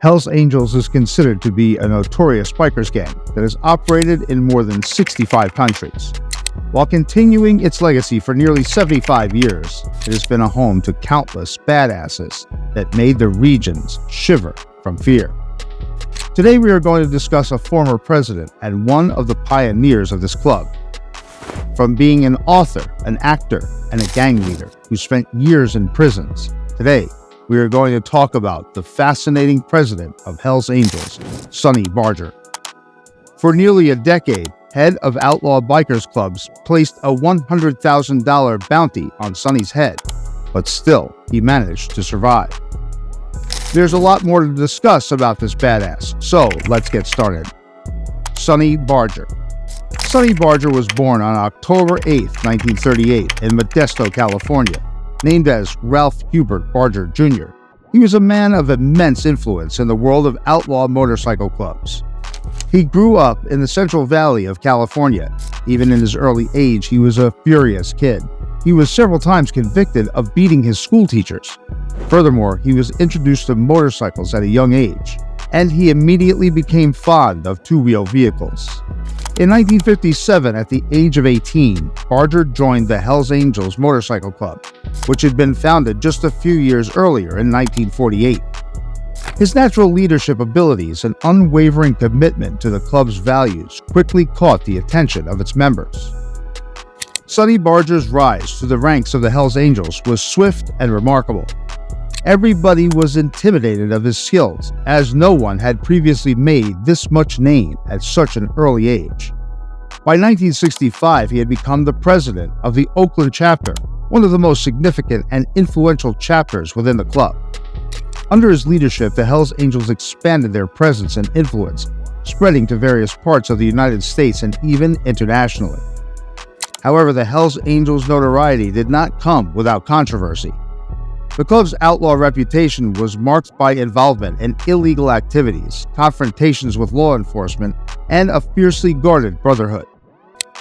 Hells Angels is considered to be a notorious bikers gang that has operated in more than 65 countries. While continuing its legacy for nearly 75 years, it has been a home to countless badasses that made the regions shiver from fear. Today we are going to discuss a former president and one of the pioneers of this club. From being an author, an actor, and a gang leader who spent years in prisons, today we are going to talk about the fascinating president of Hells Angels, Sonny Barger. For nearly a decade, head of outlaw bikers clubs placed a $100,000 bounty on Sonny's head, but still, he managed to survive. There's a lot more to discuss about this badass, so let's get started. Sonny Barger. Sonny Barger was born on October 8, 1938 in Modesto, California. Named as Ralph Hubert Barger Jr., he was a man of immense influence in the world of outlaw motorcycle clubs. He grew up in the Central Valley of California. Even in his early age, he was a furious kid. He was several times convicted of beating his school teachers. Furthermore, he was introduced to motorcycles at a young age, and he immediately became fond of two-wheel vehicles. In 1957, at the age of 18, Barger joined the Hells Angels Motorcycle Club, which had been founded just a few years earlier in 1948. His natural leadership abilities and unwavering commitment to the club's values quickly caught the attention of its members. Sonny Barger's rise to the ranks of the Hells Angels was swift and remarkable. Everybody was intimidated of his skills, as no one had previously made this much name at such an early age. By 1965, he had become the president of the Oakland chapter, one of the most significant and influential chapters within the club. Under his leadership, the Hells Angels expanded their presence and influence, spreading to various parts of the United States and even internationally. However, the Hells Angels' notoriety did not come without controversy. The club's outlaw reputation was marked by involvement in illegal activities, confrontations with law enforcement, and a fiercely guarded brotherhood.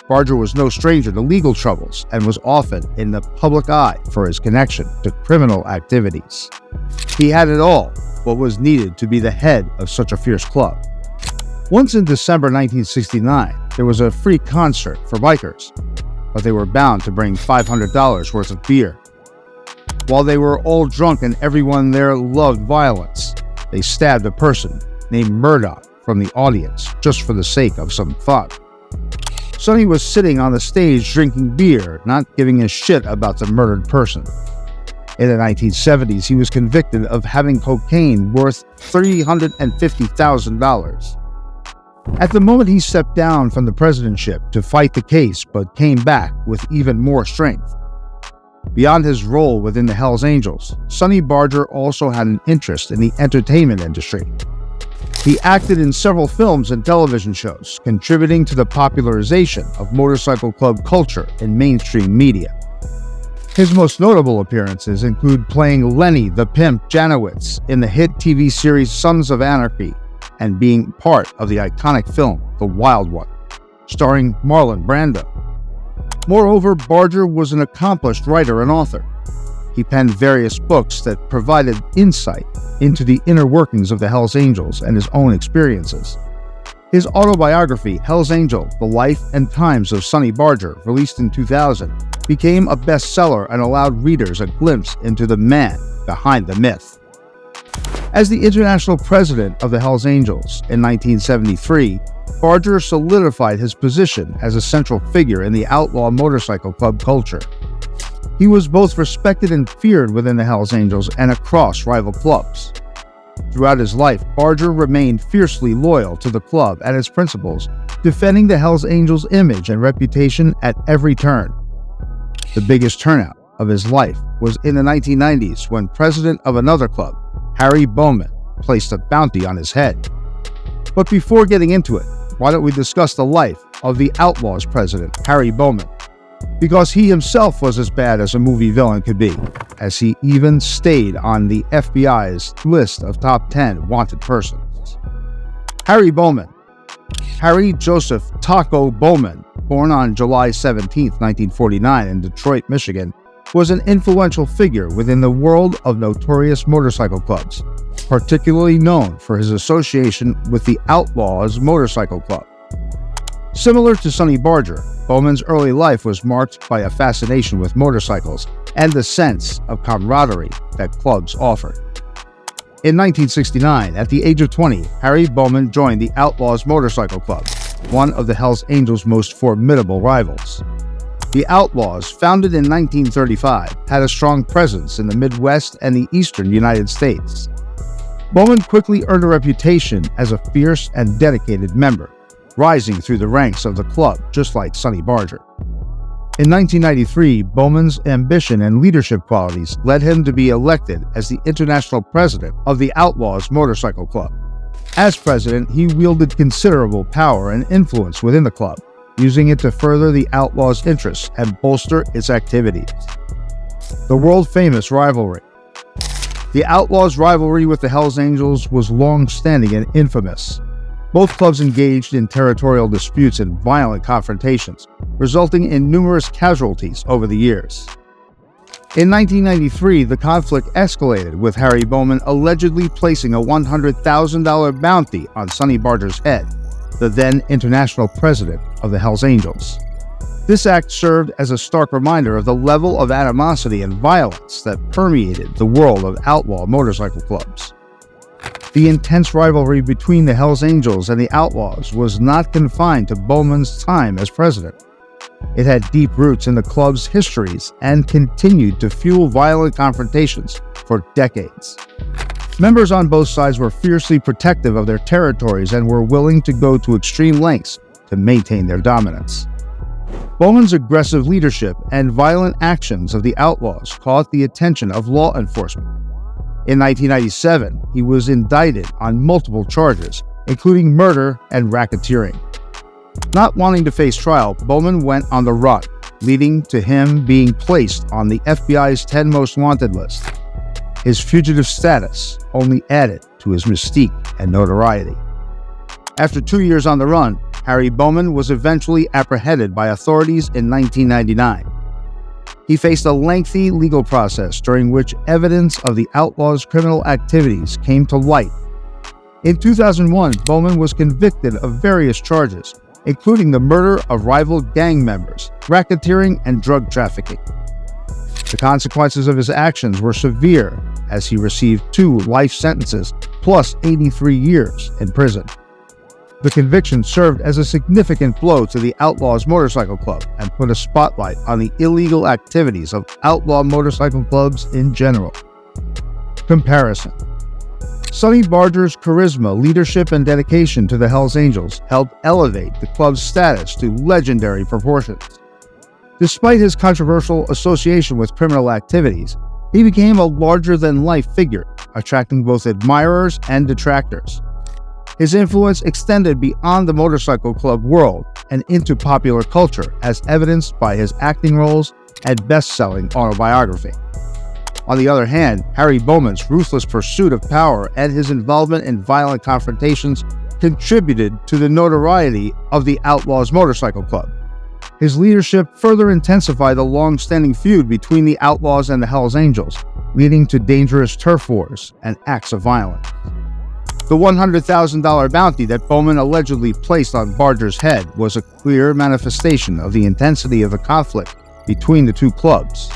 Barger was no stranger to legal troubles and was often in the public eye for his connection to criminal activities. He had it all, what was needed to be the head of such a fierce club. Once in December 1969, there was a free concert for bikers, but they were bound to bring $500 worth of beer. While they were all drunk and everyone there loved violence, they stabbed a person named Murdoch from the audience just for the sake of some fun. Sonny was sitting on the stage drinking beer, not giving a shit about the murdered person. In the 1970s, he was convicted of having cocaine worth $350,000. At the moment, he stepped down from the presidentship to fight the case, but came back with even more strength. Beyond his role within the Hells Angels, Sonny Barger also had an interest in the entertainment industry. He acted in several films and television shows, contributing to the popularization of motorcycle club culture in mainstream media. His most notable appearances include playing Lenny the Pimp Janowitz in the hit TV series Sons of Anarchy and being part of the iconic film The Wild One, starring Marlon Brando. Moreover, Barger was an accomplished writer and author. He penned various books that provided insight into the inner workings of the Hells Angels and his own experiences. His autobiography, Hells Angel: The Life and Times of Sonny Barger, released in 2000, became a bestseller and allowed readers a glimpse into the man behind the myth. As the international president of the Hells Angels in 1973, Barger solidified his position as a central figure in the outlaw motorcycle club culture. He was both respected and feared within the Hells Angels and across rival clubs. Throughout his life, Barger remained fiercely loyal to the club and its principles, defending the Hells Angels' image and reputation at every turn. The biggest turnout of his life was in the 1990s when president of another club, Harry Bowman, placed a bounty on his head. But before getting into it, why don't we discuss the life of the Outlaws president, Harry Bowman? Because he himself was as bad as a movie villain could be, as he even stayed on the FBI's list of top 10 wanted persons. Harry Bowman. Harry Joseph Taco Bowman, born on July 17, 1949 in Detroit, Michigan, was an influential figure within the world of notorious motorcycle clubs, particularly known for his association with the Outlaws Motorcycle Club. Similar to Sonny Barger, Bowman's early life was marked by a fascination with motorcycles and the sense of camaraderie that clubs offered. In 1969, at the age of 20, Harry Bowman joined the Outlaws Motorcycle Club, one of the Hells Angels' most formidable rivals. The Outlaws, founded in 1935, had a strong presence in the Midwest and the eastern United States. Bowman quickly earned a reputation as a fierce and dedicated member, rising through the ranks of the club just like Sonny Barger. In 1993, Bowman's ambition and leadership qualities led him to be elected as the international president of the Outlaws Motorcycle Club. As president, he wielded considerable power and influence within the club, using it to further the Outlaws' interests and bolster its activities. The world-famous rivalry. The Outlaws' rivalry with the Hells Angels was long-standing and infamous. Both clubs engaged in territorial disputes and violent confrontations, resulting in numerous casualties over the years. In 1993, the conflict escalated, with Harry Bowman allegedly placing a $100,000 bounty on Sonny Barger's head, the then international president of the Hells Angels. This act served as a stark reminder of the level of animosity and violence that permeated the world of outlaw motorcycle clubs. The intense rivalry between the Hells Angels and the Outlaws was not confined to Bowman's time as president. It had deep roots in the club's histories and continued to fuel violent confrontations for decades. Members on both sides were fiercely protective of their territories and were willing to go to extreme lengths to maintain their dominance. Bowman's aggressive leadership and violent actions of the Outlaws caught the attention of law enforcement. In 1997, he was indicted on multiple charges, including murder and racketeering. Not wanting to face trial, Bowman went on the run, leading to him being placed on the FBI's 10 Most Wanted list. His fugitive status only added to his mystique and notoriety. After 2 years on the run, Harry Bowman was eventually apprehended by authorities in 1999. He faced a lengthy legal process during which evidence of the Outlaws' criminal activities came to light. In 2001, Bowman was convicted of various charges, including the murder of rival gang members, racketeering, and drug trafficking. The consequences of his actions were severe, as he received 2 life sentences plus 83 years in prison. The conviction served as a significant blow to the Outlaws Motorcycle Club and put a spotlight on the illegal activities of outlaw motorcycle clubs in general. Comparison. Sonny Barger's charisma, leadership, and dedication to the Hells Angels helped elevate the club's status to legendary proportions. Despite his controversial association with criminal activities, he became a larger-than-life figure, attracting both admirers and detractors. His influence extended beyond the motorcycle club world and into popular culture, as evidenced by his acting roles and best-selling autobiography. On the other hand, Harry Bowman's ruthless pursuit of power and his involvement in violent confrontations contributed to the notoriety of the Outlaws Motorcycle Club. His leadership further intensified the long-standing feud between the Outlaws and the Hells Angels, leading to dangerous turf wars and acts of violence. The $100,000 bounty that Bowman allegedly placed on Barger's head was a clear manifestation of the intensity of the conflict between the two clubs.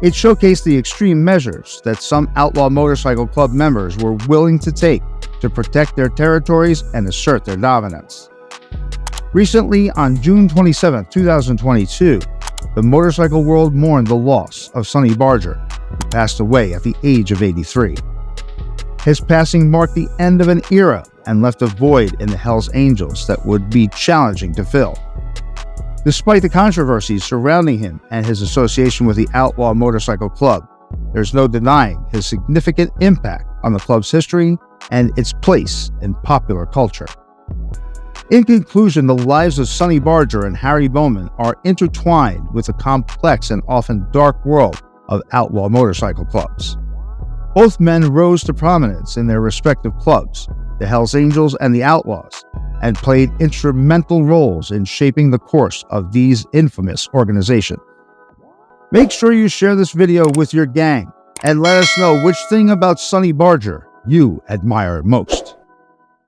It showcased the extreme measures that some outlaw motorcycle club members were willing to take to protect their territories and assert their dominance. Recently, on June 27, 2022, the motorcycle world mourned the loss of Sonny Barger, who passed away at the age of 83. His passing marked the end of an era and left a void in the Hells Angels that would be challenging to fill. Despite the controversies surrounding him and his association with the Outlaw Motorcycle Club, there's no denying his significant impact on the club's history and its place in popular culture. In conclusion, the lives of Sonny Barger and Harry Bowman are intertwined with the complex and often dark world of outlaw motorcycle clubs. Both men rose to prominence in their respective clubs, the Hells Angels and the Outlaws, and played instrumental roles in shaping the course of these infamous organizations. Make sure you share this video with your gang and let us know which thing about Sonny Barger you admire most.